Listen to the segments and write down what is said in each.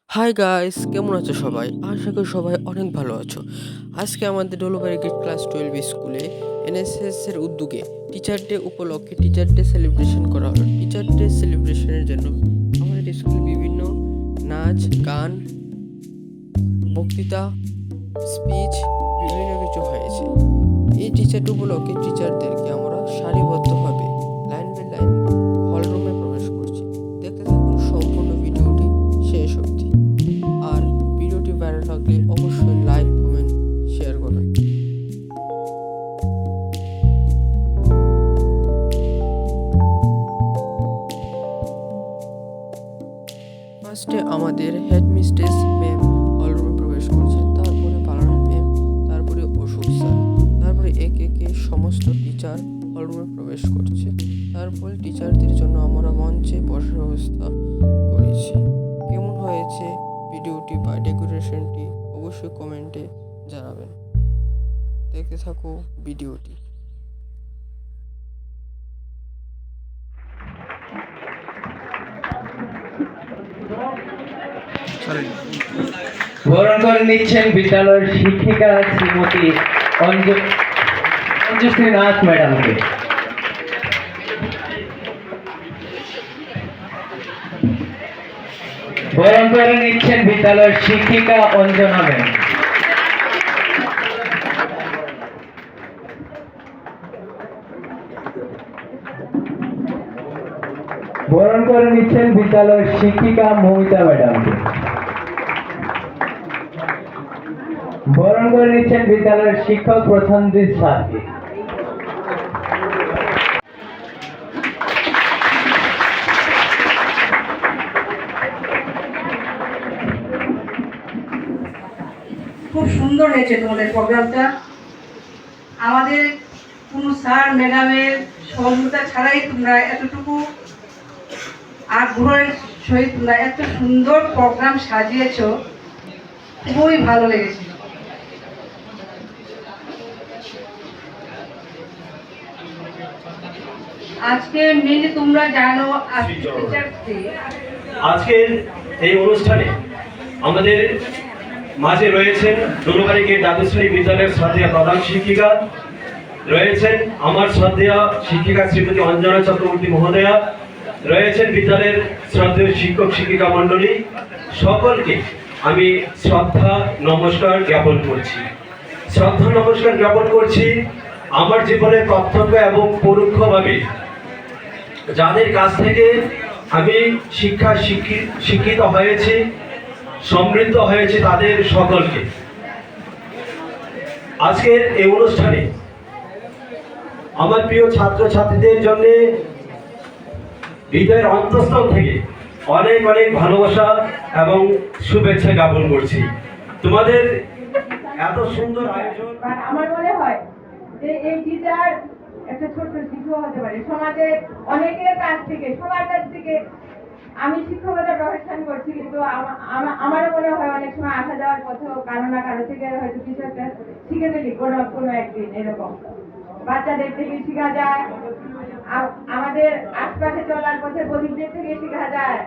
Hi guys, কেমন আছো সবাই? আশা করি সবাই অনেক ভালো আছো। আজকে আমাদের ডোলোবাড়ি গেট ক্লাস 12 স্কুলে এনএসএস এর উদ্যোগে টিচার ডে উপলক্ষে টিচার ডে সেলিব্রেশন করা হলো। টিচার ডে সেলিব্রেশনের জন্য আমাদের স্কুলে বিভিন্ন নাচ, গান, বক্তৃতা, স্পিচ বিভিন্ন কিছু হয়েছে। এই টিচার ডে উপলক্ষে টিচারদেরকে আমরা সারিবদ্ধভাবে লাইন বাই লাইন হল রুমে প্রবেশ করছি। দেখতে থাকুন সম্পূর্ণ ভিডিওটি শেষ অবধি। আর ভিডিওটি ভালো লাগলে অবশ্যই লাইক, কমেন্ট, শেয়ার করবেন। ফার্স্টে আমাদের হেড মিস্ট্রেস ম্যাম হলরুমে প্রবেশ করছেন, তারপরে পালানা ম্যাম, তারপরে অশোক স্যার, তারপরে একে একে সমস্ত টিচার হলরুমে প্রবেশ করছে। তারপরে টিচারদের জন্য আমরা মঞ্চে বসার ব্যবস্থা করেছি। কেমন হয়েছে ভিডিওটি বা ডেকোরেশনটি অবশ্যই কমেন্টে জানাবেন। দেখতে থাকো ভিডিওটি। বরণ করে নিচ্ছেন বিদ্যালয়ের শিক্ষিকা শ্রীমতী অঞ্জুশ্রী নাথ ম্যাডামকে। বরণ করে নিচ্ছেন বিদ্যালয়ের শিক্ষিকা অঞ্জনা ম্যাম। বরণ করে নিচ্ছেন বিদ্যালয়ের শিক্ষিকা মৌমিতা ম্যাডামকে। বরণ করে নিচ্ছেন বিদ্যালয়ের শিক্ষক প্রথমজিৎ স্যারকে। খুব সুন্দর হয়েছে তোমাদের প্রোগ্রামটা। আমাদের কোনো স্যার ম্যাডামের সহযোগিতা ছাড়াই তোমরা এতটুকু আগ্রহের সহিত তোমরা এত সুন্দর প্রোগ্রাম সাজিয়েছ, খুবই ভালো লেগেছে। আজকে মেনলি তোমরা জানো আজকের এই অনুষ্ঠানে আমাদের মাঝে রয়েছেন ডোলোবাড়ি গেট দ্বাদশ শ্রেণী বিদ্যালয়ের শ্রদ্ধেয় প্রধান শিক্ষিকা, রয়েছেন আমার শ্রদ্ধেয় শিক্ষিকা শ্রীমতী অঞ্জনা চক্রবর্তী মহোদয়া, রয়েছেন বিদ্যালয়ের শ্রদ্ধেয় শিক্ষক শিক্ষিকা মণ্ডলী। সকলকে আমি শ্রদ্ধা নমস্কার জ্ঞাপন করছি। শ্রদ্ধা নমস্কার জ্ঞাপন করছি আমার জীবনে প্রত্যক্ষ এবং পরোক্ষভাবে যাদের কাছ থেকে আমি শিক্ষিত হয়েছি, সমৃদ্ধ হয়েছে, তাদের সকলকে। আজকের এই অনুষ্ঠানে আমার প্রিয় ছাত্রছাত্রীদের জন্য হৃদয়ের অন্তঃস্থল থেকে অনেক অনেক ভালোবাসা এবং শুভেচ্ছা জ্ঞাপন করছি। তোমাদের এত সুন্দর আয়োজন। আমার মনে হয় যে এই টিচার একটা ছোট্ট শিশু হতে পারে সমাজের অনেকের কাছ থেকে, সবার কাছ থেকে। আমি শিক্ষকতা প্রফেশন করছি, কিন্তু আমারও মনে হয় অনেক সময় আসা যাওয়ার পথেও কারো না কারো থেকে হয়তো কিছু একটা শিখে ফেলি কোনো একদিন। এরকম বাচ্চাদের থেকে শেখা যায়, আমাদের আশপাশে চলার পথে প্রদীপদের থেকে শেখা যায়,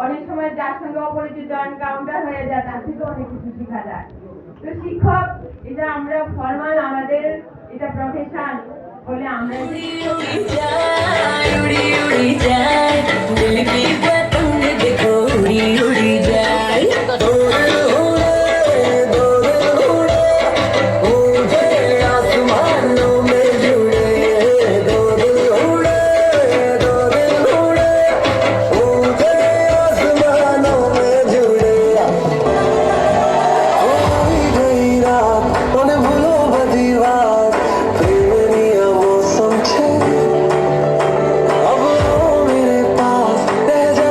অনেক সময় যার সঙ্গে অপরিচিত এনকাউন্টার হয়ে যায় তার থেকে অনেক কিছু শেখা যায়। তো শিক্ষক এটা আমরা ফরমাল, আমাদের এটা প্রফেশন বলে আমরা अब मेरे पास रह जा।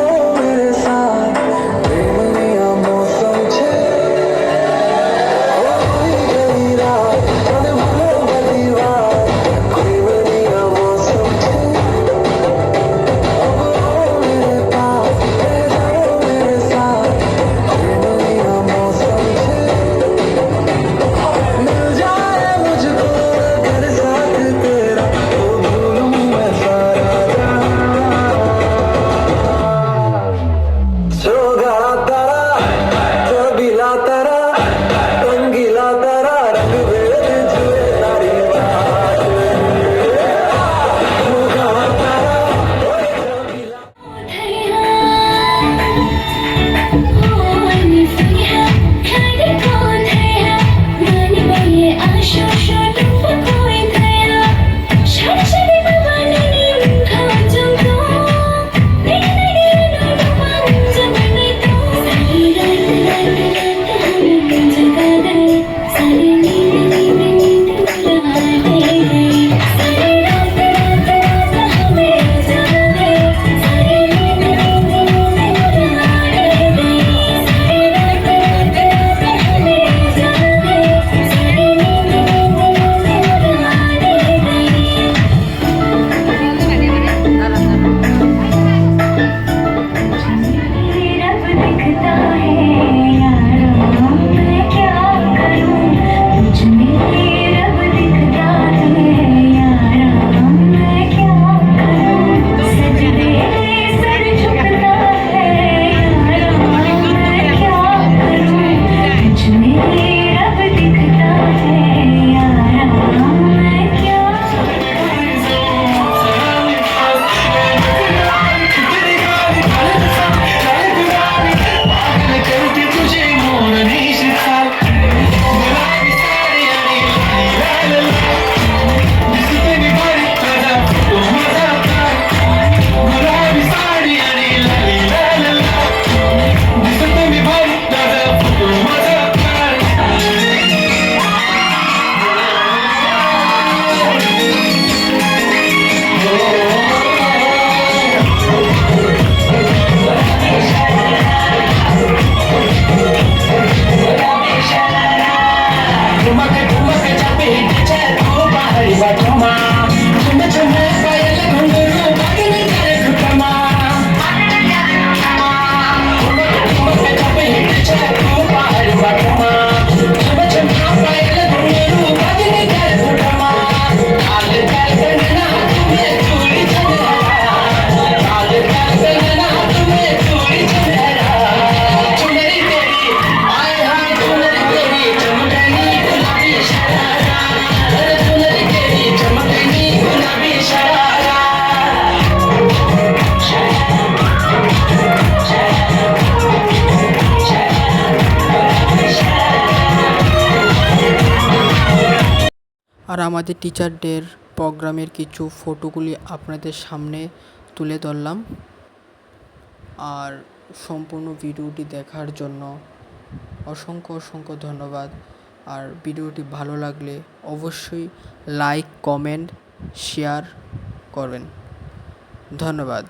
আর আমাদের টিচার ডের প্রোগ্রামের কিছু ফটোগুলি আপনাদের সামনে তুলে ধরলাম। আর সম্পূর্ণ ভিডিওটি দেখার জন্য অসংখ্য অসংখ্য ধন্যবাদ। আর ভিডিওটি ভালো লাগলে অবশ্যই লাইক, কমেন্ট, শেয়ার করবেন। ধন্যবাদ।